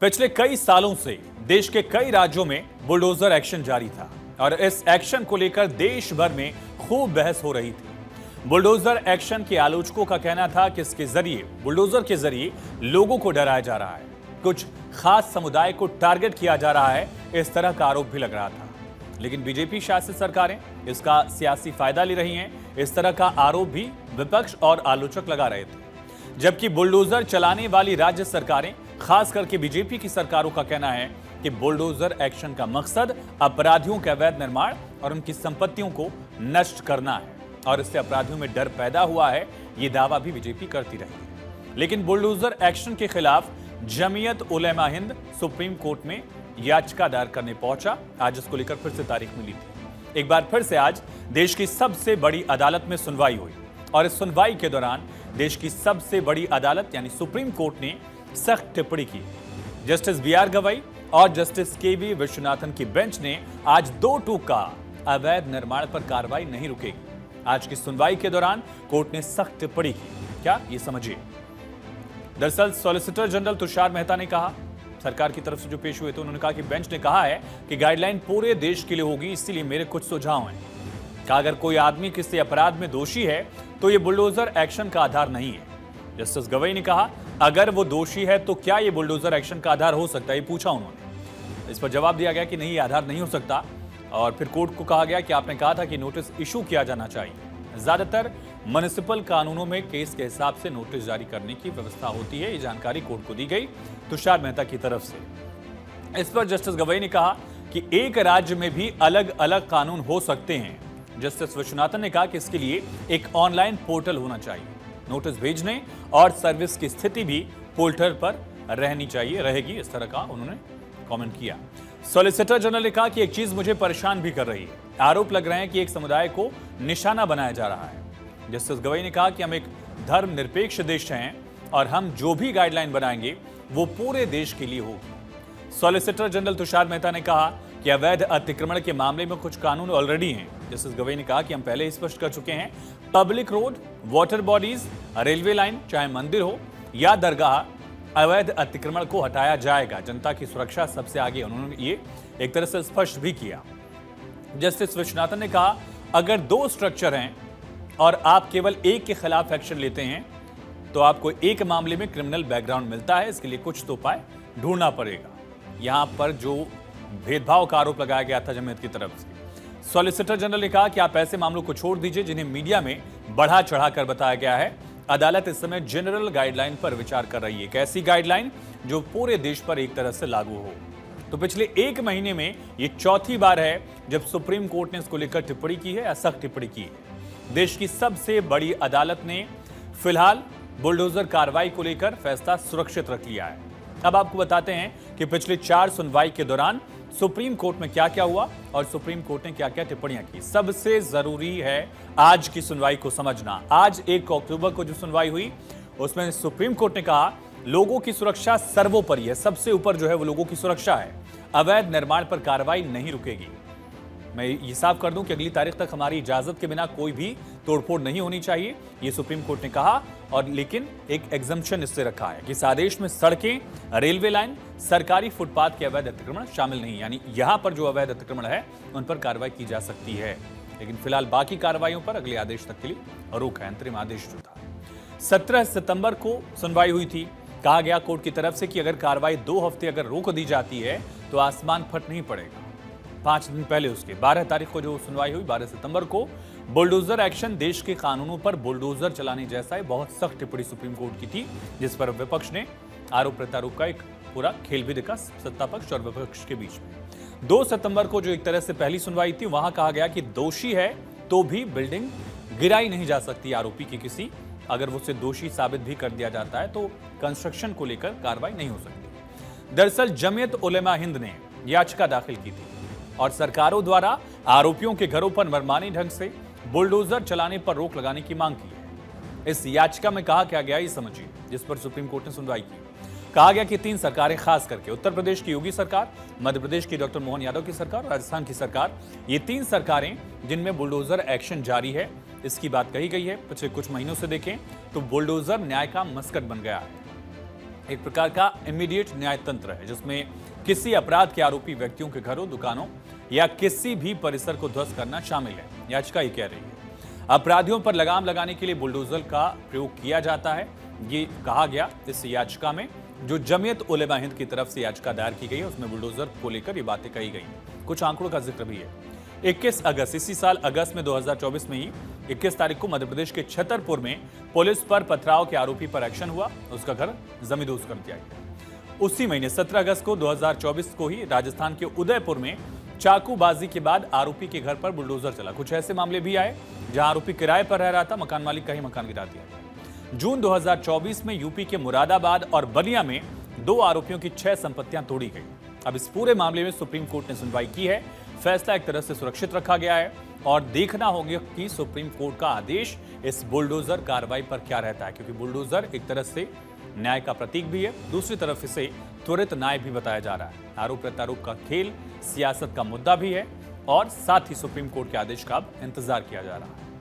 पिछले कई सालों से देश के कई राज्यों में बुलडोजर एक्शन जारी था और इस एक्शन को लेकर देश भर में खूब बहस हो रही थी। बुलडोजर एक्शन के आलोचकों का कहना था कि इसके जरिए बुलडोजर के जरिए लोगों को डराया जा रहा है, कुछ खास समुदाय को टारगेट किया जा रहा है, इस तरह का आरोप भी लग रहा था। लेकिन बीजेपी शासित सरकारें इसका सियासी फायदा ले रही हैं, इस तरह का आरोप भी विपक्ष और आलोचक लगा रहे थे। जबकि बुलडोजर चलाने वाली राज्य सरकारें, खास करके बीजेपी की सरकारों का कहना है कि बुलडोजर एक्शन का मकसद अपराधियों के अवैध निर्माण और उनकी संपत्तियों को नष्ट करना है और इससे अपराधियों में डर पैदा हुआ है, ये दावा भी बीजेपी करती रही है। लेकिन बुलडोजर एक्शन के खिलाफ जमीयत उलेमा हिंद सुप्रीम कोर्ट में याचिका दायर करने पहुंचा। आज इसको लेकर फिर से तारीख मिली थी। एक बार फिर से आज देश की सबसे बड़ी अदालत में सुनवाई हुई और इस सुनवाई के दौरान देश की सबसे बड़ी अदालत यानी सुप्रीम कोर्ट ने सख्त टिप्पणी की। Justice B R. गवई और जस्टिस के.वी. विश्वनाथन की बेंच ने आज दो टूक कहा, अवैध निर्माण पर कार्रवाई नहीं रुकेगी। आज की सुनवाई के दौरान कोर्ट ने सख्त टिप्पणी की। क्या, ये समझिए। दरअसल सॉलिसिटर जनरल तुषार मेहता ने कहा, सरकार की तरफ से जो पेश हुए थे, उन्होंने कहा कि बेंच ने कहा है कि गाइडलाइन पूरे देश के लिए होगी, इसीलिए मेरे कुछ सुझाव हैं। कि अगर कोई आदमी किसी अपराध में दोषी है तो ये बुलडोजर एक्शन का आधार नहीं है। जस्टिस गवई ने कहा, अगर वो दोषी है तो क्या ये बुलडोजर एक्शन का आधार हो सकता है, ये पूछा उन्होंने। इस पर जवाब दिया गया कि नहीं, ये आधार नहीं हो सकता और फिर कोर्ट को कहा गया कि आपने कहा था कि नोटिस इशू किया जाना चाहिए। ज्यादातर म्युनिसिपल कानूनों में केस के हिसाब से नोटिस जारी करने की व्यवस्था होती है, ये जानकारी कोर्ट को दी गई तुषार मेहता की तरफ से। इस पर जस्टिस गवई ने कहा कि एक राज्य में भी अलग अलग कानून हो सकते हैं। जस्टिस विश्वनाथन ने कहा कि इसके लिए एक ऑनलाइन पोर्टल होना चाहिए, नोटिस भेजने और सर्विस की स्थिति भी पोर्टल पर रहनी चाहिए, रहेगी, इस तरह का उन्होंने कमेंट किया। सॉलिसिटर जनरल ने कहा कि एक चीज मुझे परेशान भी कर रही है, आरोप लग रहे हैं कि एक समुदाय को निशाना बनाया जा रहा है। जस्टिस गवई ने कहा कि हम एक धर्मनिरपेक्ष देश हैं और हम जो भी गाइडलाइन बनाएंगे वो पूरे देश के लिए होगी। सॉलिसिटर जनरल तुषार मेहता ने कहा कि अवैध अतिक्रमण के मामले में कुछ कानून ऑलरेडी हैं। जस्टिस गवई ने कहा कि हम पहले ही स्पष्ट कर चुके हैं, public road, water bodies, railway line, चाहे मंदिर हो या दरगाह, अवैध अतिक्रमण को हटाया जाएगा। जनता की सुरक्षा सबसे आगे, उन्होंने ये एक तरह से स्पष्ट भी किया। जस्टिस विश्वनाथन ने कहा, अगर दो स्ट्रक्चर हैं और आप केवल एक के खिलाफ एक्शन लेते हैं तो आपको एक मामले में क्रिमिनल बैकग्राउंड मिलता है, इसके लिए कुछ तो उपाय ढूंढना पड़ेगा। यहां पर जो भेदभाव का आरोप लगाया गया था जमीयत की तरफ से, सॉलिसिटर जनरल ने कहा कि आप ऐसे मामलों को छोड़ दीजिए जिन्हें मीडिया में बढ़ा चढ़ाकर बताया गया है। अदालत इस समय जनरल गाइडलाइन पर विचार कर रही है, एक ऐसी गाइडलाइन जो पूरे देश पर एक तरह से लागू हो। तो पिछले एक महीने में ये चौथी बार है जब सुप्रीम कोर्ट ने इसको लेकर टिप्पणी की है या सख्त टिप्पणी की है। देश की सबसे बड़ी अदालत ने फिलहाल बुलडोजर कार्रवाई को लेकर फैसला सुरक्षित रख लिया है। अब आपको बताते हैं कि पिछले 4 सुनवाई के दौरान सुप्रीम कोर्ट में क्या क्या हुआ और सुप्रीम कोर्ट ने क्या क्या टिप्पणियां की। सबसे जरूरी है आज की सुनवाई को समझना। आज 1 अक्टूबर को जो सुनवाई हुई उसमें सुप्रीम कोर्ट ने कहा, लोगों की सुरक्षा सर्वोपरि है, सबसे ऊपर जो है वो लोगों की सुरक्षा है, अवैध निर्माण पर कार्रवाई नहीं रुकेगी। मैं ये साफ कर दूं कि अगली तारीख तक हमारी इजाजत के बिना कोई भी तोड़फोड़ नहीं होनी चाहिए, ये सुप्रीम कोर्ट ने कहा। और लेकिन एक एग्जम्पशन इससे रखा है कि इस आदेश में सड़कें, रेलवे लाइन, सरकारी फुटपाथ के अवैध अतिक्रमण शामिल नहीं, यानी यहां पर जो अवैध अतिक्रमण है उन पर कार्रवाई की जा सकती है। लेकिन फिलहाल बाकी कार्रवाइयों पर अगले आदेश तक के लिए रोक है। अंतरिम आदेश जो था 17 सितंबर को सुनवाई हुई थी। कहा गया कोर्ट की तरफ से कि अगर कार्रवाई 2 हफ्ते अगर रोक दी जाती है तो आसमान फट नहीं पड़ेगा। 5 दिन पहले उसके 12 तारीख को जो सुनवाई हुई, 12 सितंबर को, बुलडोजर एक्शन देश के कानूनों पर बुलडोजर चलाने जैसा है, बहुत सख्त टिप्पणी सुप्रीम कोर्ट की थी, जिस पर विपक्ष ने आरोप प्रत्यारोप का एक पूरा खेल भी देखा सत्ता पक्ष और विपक्ष के बीच में। 2 सितंबर को जो एक तरह से पहली सुनवाई थी, वहां कहा गया कि दोषी है तो भी बिल्डिंग गिराई नहीं जा सकती आरोपी की किसी, अगर वो उसे दोषी साबित भी कर दिया जाता है तो कंस्ट्रक्शन को लेकर कार्रवाई नहीं हो सकती। दरअसल जमीयत उलेमा हिंद ने याचिका दाखिल की थी और सरकारों द्वारा आरोपियों के घरों पर मनमानी ढंग से बुलडोजर चलाने पर रोक लगाने की मांग की है। इस याचिका में कहा क्या गया, ये समझिए, जिस पर सुप्रीम कोर्ट ने सुनवाई की। कहा गया कि 3 सरकारें, खास करके उत्तर प्रदेश की योगी सरकार, मध्य प्रदेश की डॉक्टर मोहन यादव की सरकार, राजस्थान की सरकार, ये 3 सरकारें जिनमें बुलडोजर एक्शन जारी है, इसकी बात कही गई है। पिछले कुछ महीनों से देखें तो बुलडोजर न्याय का मस्कट बन गया है। एक प्रकार का इमीडिएट न्याय तंत्र है जिसमें किसी अपराध के आरोपी व्यक्तियों के घरों, दुकानों या किसी भी परिसर को ध्वस्त करना शामिल है। याचिका ये कह रही है अपराधियों पर लगाम लगाने के लिए बुलडोजर का प्रयोग किया जाता है। ये कहा गया इस याचिका में, जो जमीयत उलेमा हिंद की तरफ से याचिका दायर की गई है उसमें बुलडोजर को लेकर ये बातें कही गई। कुछ आंकड़ों का जिक्र भी है। 21 अगस्त इसी साल अगस्त में 2024 में ही 21 तारीख को मध्य प्रदेश के छतरपुर में पुलिस पर पथराव के आरोपी पर एक्शन हुआ, उसका घर जमींदोज कर दिया गया। उसी महीने 17 अगस्त को 2024 को ही राजस्थान के उदयपुर में चाकूबाजी के बाद आरोपी के घर पर बुलडोजर चला। कुछ ऐसे मामले भी आए जहां आरोपी किराए पर रह रहा था, मकान मालिक का ही मकान गिरा दिया। जून 2024 में यूपी के मुरादाबाद और बलिया में 2 आरोपियों की 6 संपत्तियां तोड़ी गई। अब इस पूरे मामले में सुप्रीम कोर्ट ने सुनवाई की है। फैसला एक तरह से सुरक्षित रखा गया है और देखना होगा कि सुप्रीम कोर्ट का आदेश इस बुलडोजर कार्रवाई पर क्या रहता है, क्योंकि बुलडोजर एक तरह से न्याय का प्रतीक भी है, दूसरी तरफ इसे त्वरित न्याय भी बताया जा रहा है। आरोप प्रत्यारोप का खेल सियासत का मुद्दा भी है और साथ ही सुप्रीम कोर्ट के आदेश का अब इंतजार किया जा रहा है।